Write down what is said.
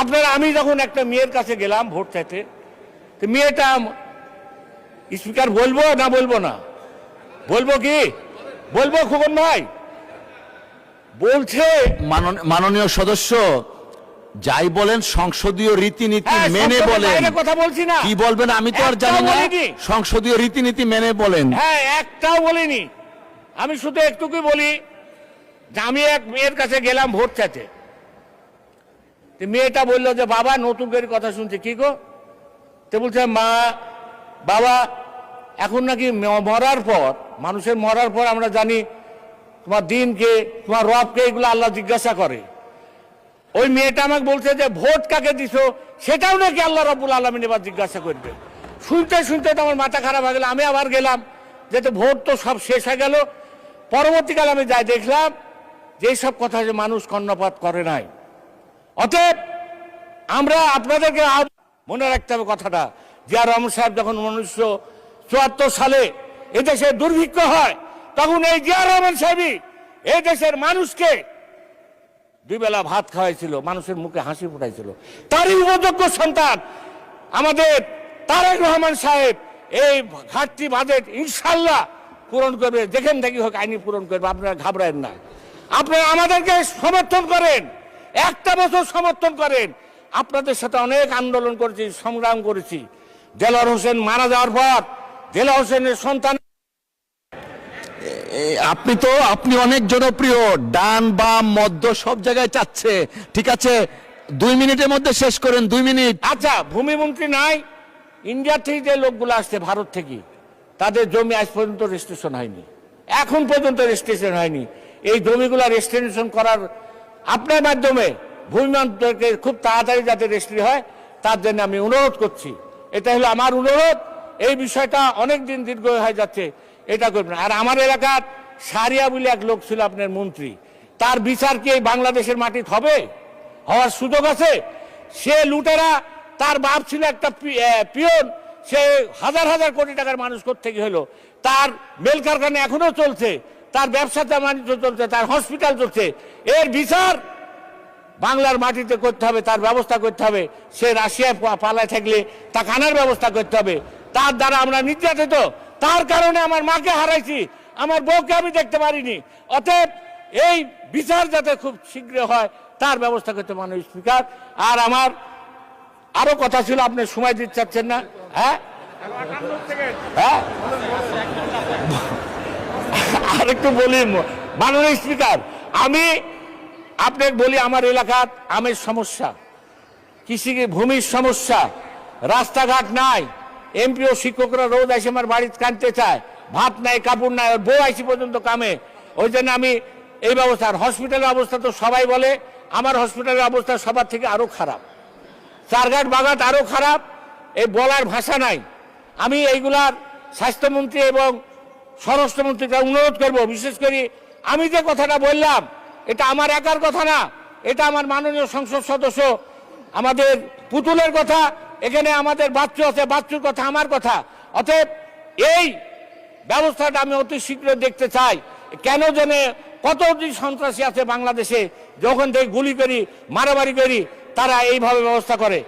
আপনারা আমি যখন একটা মেয়ের কাছে গেলাম ভোট চাইতে, তো মেয়েটা স্পিকার বলবো না বলবো না, বলবো কি বলবো খোকন ভাই, বলছে মাননীয় সদস্য যাই বলেন সংসদীয় রীতিনীতি মেনে বলেন, কথা বলছি না কি বলবেন আমি তো আর জানি না, সংসদীয় রীতিনীতি মেনে বলেন। হ্যাঁ, একটাও বলিনি, আমি শুধু একটুকুই বলি যে আমি এক মেয়ের কাছে গেলাম ভোট চাইতে, মেয়েটা বললো যে বাবা নতুন করে কথা শুনছে, কি গো? তো বলছে মা বাবা এখন নাকি মরার পর, মানুষের মরার পর আমরা জানি তোমার দিনকে তোমার রবকে এগুলো আল্লাহ জিজ্ঞাসা করে। ওই মেয়েটা আমাকে বলছে যে ভোট কাকে দিছো সেটাও নাকি আল্লাহ রাব্বুল আলামিন এবার জিজ্ঞাসা করবে। শুনতে শুনতে তো আমার মাথা খারাপ হয়ে গেল। আমি আবার গেলাম, যেহেতু ভোট তো সব শেষ হয়ে গেল, পরবর্তীকালে আমি যাই দেখলাম যে এইসব কথা যে মানুষ কর্ণপাত করে নাই। অতএব আমরা আপনাদেরকে মনে রাখতে হবে কথাটা, জিয়া রহমান সাহেব যখন 1974 সালে এদেশে দুর্ভিক্ষ হয়, তখন এই জিয়া রহমান সাহেবই এই দেশের মানুষকে দুই বেলা ভাত খাওয়াইছিল, মানুষের মুখে হাসি ফুটাইছিল। তারই উপযোগ্য সন্তান আমাদের তারেক রহমান সাহেব এই ঘাটতি বাজেট ইনশাল্লাহ পূরণ করবে, যেখান থেকে হোক আইনি পূরণ করবে, আপনারা ঘাবড়ায়েন না। আপনারা আমাদেরকে সমর্থন করেন, একটা বছর সমর্থন করেন। আপনাদের সাথে অনেক আন্দোলন করেছি, সংগ্রাম করেছি। দেলোয়ার হোসেন মারা যাওয়ার পর দেলোয়ার হোসেনের সন্তান, আপনি অনেক জনপ্রিয়, ডান বাম মধ্য সব জায়গায় চাচ্ছে, ঠিক আছে 2 মিনিটের মধ্যে শেষ করেন, 2 মিনিট। আচ্ছা, ভূমিমন্ত্রী নাই, ইন্ডিয়া থেকে যে লোকগুলো আসছে ভারত থেকে, তাদের জমি আজ পর্যন্ত রেজিস্ট্রেশন হয়নি, এখন পর্যন্ত রেজিস্ট্রেশন হয়নি। এই জমিগুলো রেজিস্ট্রেশন করার আপনার মাধ্যমে ভূমিমন্ত্রীকে খুব তাড়াতাড়ি যাতে রেজিস্ট্রি হয় তার জন্য আমি অনুরোধ করছি। এটা হলো আমার অনুরোধ। এই বিষয়টা অনেক দিন দীর্ঘ হয়ে যাচ্ছে, এটা করবেন। আর আমার এলাকার সারিয়া বলে এক লোক ছিল আপনার মন্ত্রী, তার বিচার কি এই বাংলাদেশের মাটিতে হবে? হওয়ার সুযোগ আছে? সে লুটেরা, তার বাপ ছিল একটা পিয়ন, সে হাজার হাজার কোটি টাকার মানুষ কোত্থেকে হলো, তার মেল কারখানা এখনো চলছে, তার ব্যবসা বাণিজ্য চলছে, তার হসপিটাল চলছে। এর বিচার বাংলার মাটিতে করতে হবে, তার ব্যবস্থা করতে হবে। সে রাশিয়ায় পালায় থাকলে তা কানার ব্যবস্থা করতে হবে। তার দ্বারা আমরা নির্যাতিত, তার কারণে আমার মাকে হারাইছি, আমার বউকে আমি দেখতে পারিনি। অতএব এই বিচার যাতে খুব শীঘ্র হয় তার ব্যবস্থা করতে মাননীয় স্পিকার। আর আমার আরো কথা ছিল, আপনি সময় দিতে চাচ্ছেন না? হ্যাঁ, আর একটু বলি মাননীয় স্পিকার, আমি আপনাকে বলি, আমার এলাকার আমের সমস্যা, কৃষি ভূমির সমস্যা, রাস্তাঘাট নাই, এমপি ও শিক্ষকরা রোজ এসে আমার বাড়িতে কাঁদতে চায়, ভাত নাই, কাপড় নাই, বউ আইসি পর্যন্ত কামে। ওই জন্য আমি এই ব্যবস্থা, আর হসপিটালের অবস্থা তো সবাই বলে, আমার হসপিটালের অবস্থা সবার থেকে আরো খারাপ, চারঘাট বাগাত আরো খারাপ, এই বলার ভাষা নাই। আমি এইগুলার স্বাস্থ্যমন্ত্রী এবং স্বরাষ্ট্রমন্ত্রীকে অনুরোধ করব, বিশেষ করে আমি যে কথাটা বললাম এটা আমার একার কথা না, এটা আমার মাননীয় সংসদ সদস্য আমাদের পুতুলের কথা, এখানে আমাদের বাচ্চু আছে, বাচ্চুর কথা, আমার কথা। অতএব এই ব্যবস্থাটা আমি অতি শীঘ্র দেখতে চাই। কেন জানে কতটি সন্ত্রাসী আছে বাংলাদেশে, যখন থেকে গুলি করি, মারামারি করি, তারা এইভাবে ব্যবস্থা করে।